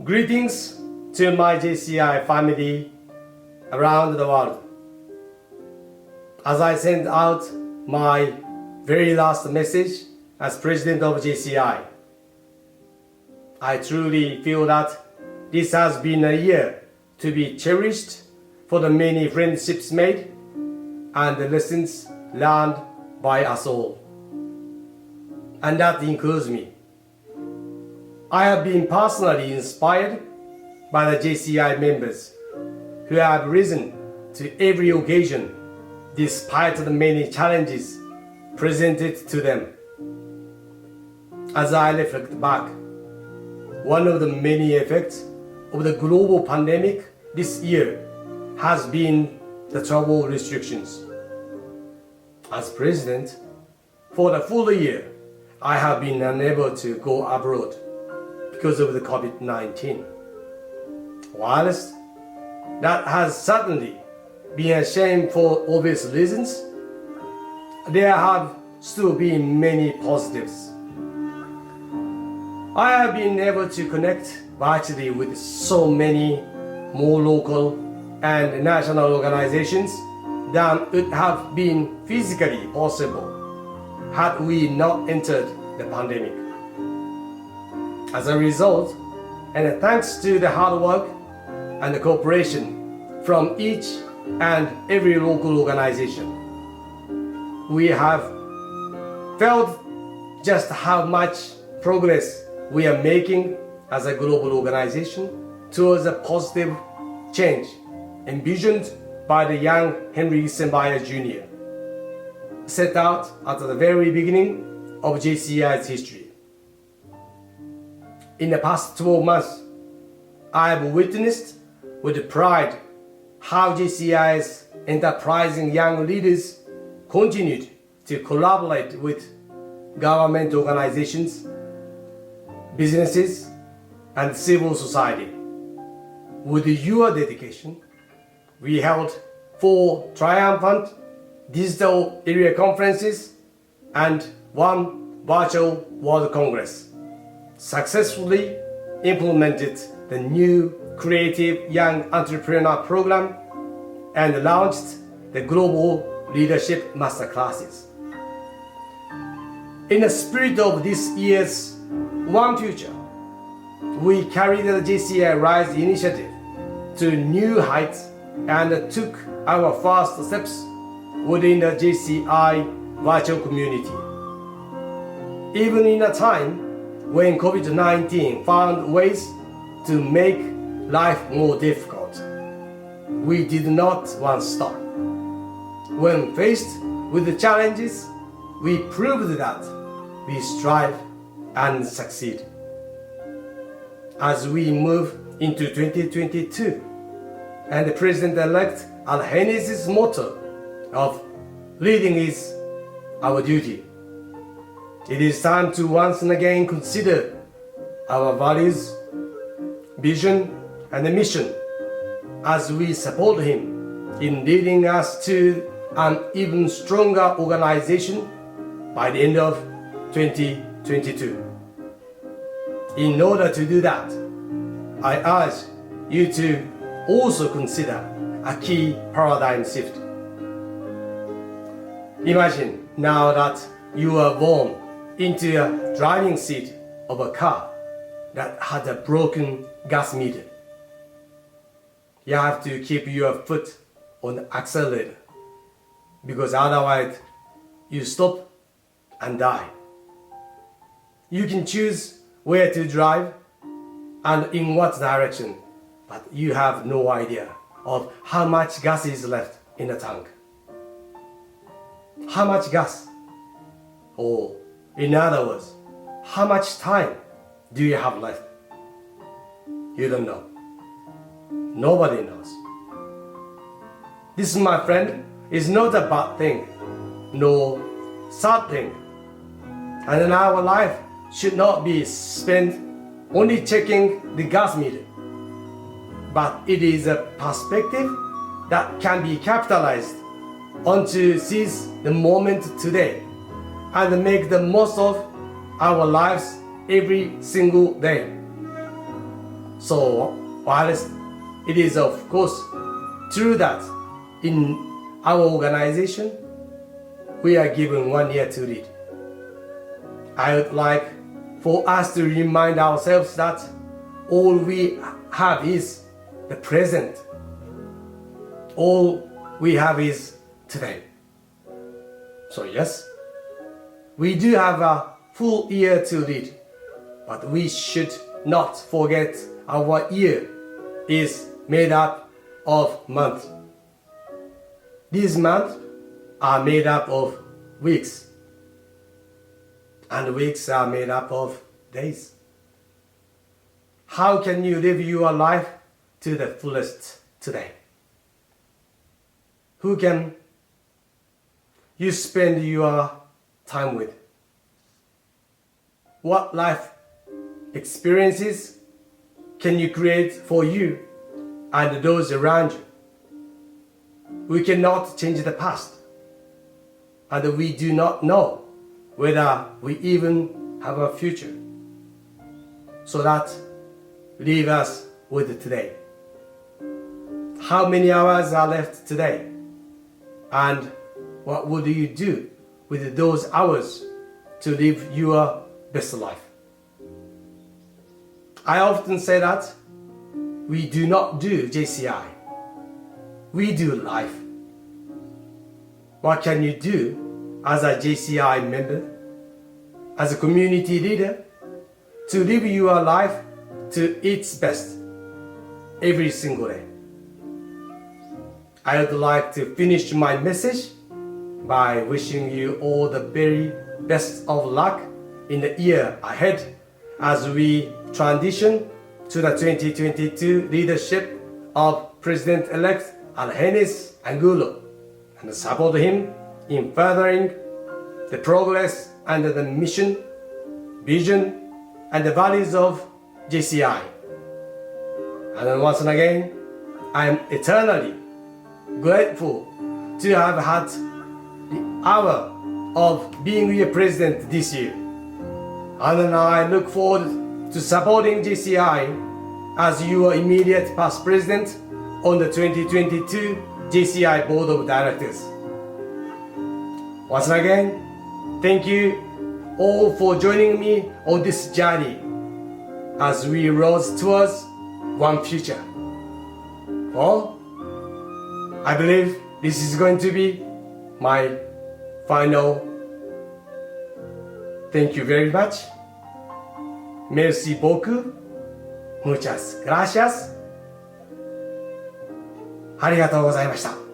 Greetings to my JCI family around the world. As I send out my very last message as President of JCI, I truly feel that this has been a year to be cherished for the many friendships made and the lessons learned by us all. And that includes me. I have been personally inspired by the JCI members who have risen to every occasion despite the many challenges presented to them. As I reflect back, one of the many effects of the global pandemic this year has been the travel restrictions. As president, for the full year, I have been unable to go abroad because of the COVID-19. Whilst that has certainly been a shame for obvious reasons, there have still been many positives. I have been able to connect virtually with so many more local and national organizations than would have been physically possible had we not entered the pandemic. As a result, and thanks to the hard work and the cooperation from each and every local organization, we have felt just how much progress we are making as a global organization towards a positive change envisioned by the young Henry Issenbayer Jr., set out at the very beginning of JCI's history. In the past 12 months, I have witnessed with pride how JCI's enterprising young leaders continued to collaborate with government organizations, businesses, and civil society. With your dedication, we held 4 triumphant digital area conferences and 1 virtual World Congress, successfully implemented the new Creative Young Entrepreneur Program, and launched the Global Leadership Masterclasses. In the spirit of this year's One Future, we carried the JCI Rise initiative to new heights and took our first steps within the JCI virtual community. Even in a time when COVID-19 found ways to make life more difficult, we did not once stop. When faced with the challenges, we proved that we strive and succeed. As we move into 2022, and the President-elect Al-Hani's motto of "leading is our duty," it is time to once again consider our values, vision, and mission as we support him in leading us to an even stronger organization by the end of 2022. In order to do that, I urge you to also consider a key paradigm shift. Imagine now that you were born into a driving seat of a car that had a broken gas meter. You have to keep your foot on the accelerator because otherwise you stop and die. You can choose where to drive and in what direction, but you have no idea of how much gas is left in the tank. How much gas? Or in other words, how much time do you have left? You don't know. Nobody knows. This, my friend, is not a bad thing, nor sad thing. And our life should not be spent only checking the gas meter. But it is a perspective that can be capitalized on to seize the moment today and make the most of our lives every single day. So, while it is of course true that in our organization we are given 1 year to lead, I would like for us to remind ourselves that all we have is the present. All we have is today. So yes, we do have a full year to lead, but we should not forget our year is made up of months. These months are made up of weeks, and weeks are made up of days. How can you live your life to the fullest today? Who can you spend your time with? What life experiences can you create for you and those around you? We cannot change the past, and we do not know whether we even have a future. So that leave us with today. How many hours are left today? And what would you do with those hours to live your best life? I often say that we do not do JCI. We do life. What can you do as a JCI member, as a community leader, to live your life to its best every single day? I would like to finish my message by wishing you all the very best of luck in the year ahead as we transition to the 2022 leadership of President-elect Alhenis Angulo, and support him in furthering the progress and the mission, vision, and the values of JCI. And then once again, I am eternally grateful to have had the honor of being your president this year. And then I look forward to supporting JCI as your immediate past president on the 2022 JCI Board of Directors. Once again, thank you all for joining me on this journey as we rose towards one future. Well, I believe this is going to be my final. Thank you very much. Merci beaucoup. Muchas gracias. ありがとうございました。